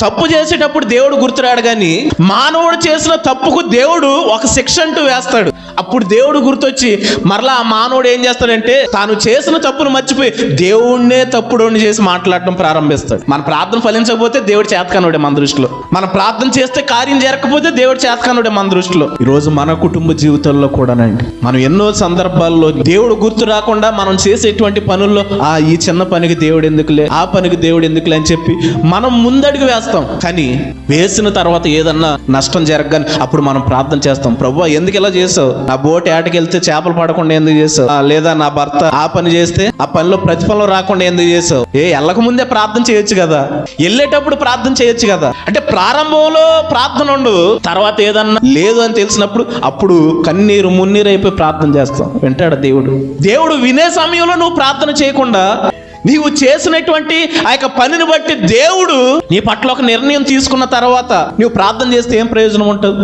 తప్పు చేసేటప్పుడు దేవుడు గుర్తురాడు, కానీ మానవుడు చేసిన తప్పుకు దేవుడు ఒక శిక్ష అంటూ వేస్తాడు. అప్పుడు దేవుడు గుర్తొచ్చి మరలా ఆ మానవుడు ఏం చేస్తాడంటే తాను చేసిన తప్పును మర్చిపోయి దేవుడినే తప్పుడోని చేసి మాట్లాడటం ప్రారంభిస్తాడు. మన ప్రార్థన ఫలించకపోతే దేవుడు చేతకానుడే మన దృష్టిలో. మన ప్రార్థన చేస్తే కార్యం జరగకపోతే దేవుడు చేతకానుడే మన దృష్టిలో. ఈరోజు మన కుటుంబ జీవితంలో కూడానండి, మనం ఎన్నో సందర్భాల్లో దేవుడు గుర్తు రాకుండా మనం చేసేటువంటి పనుల్లో ఈ చిన్న పనికి దేవుడు ఎందుకులే, ఆ పనికి దేవుడు ఎందుకులే అని చెప్పి మనం ముందడుగు వేస్తాం. కానీ వేసిన తర్వాత ఏదన్నా నష్టం జరగని అప్పుడు మనం ప్రార్థన చేస్తాం, ప్రభువా ఎందుకు ఇలా చేసావు, నా బోట్ ఏటకెళ్తే చేపలు పడకుండా ఎందుకు చేసావు, లేదా నా భర్త ఆ పని చేస్తే ఆ పనిలో ప్రతిఫలం రాకుండా ఎందుకు చేసావు. వెళ్ళక ముందే ప్రార్థన చేయొచ్చు కదా, వెళ్ళేటప్పుడు ప్రార్థన చేయొచ్చు కదా. అంటే ప్రారంభంలో ప్రార్థన ఉండదు, తర్వాత ఏదన్నా లేదు అని తెలిసినప్పుడు అప్పుడు కన్నీరు మున్నీరు అయిపోయి ప్రార్థన చేస్తాం. వింటాడు దేవుడు. దేవుడు వినే సమయంలో నువ్వు ప్రార్థన చేయకుండా నీవు చేసినటువంటి ఆ యొక్క పనిని బట్టి దేవుడు నీ పట్ల ఒక నిర్ణయం తీసుకున్న తర్వాత నువ్వు ప్రార్థన చేస్తే ఏం ప్రయోజనం ఉంటుంది?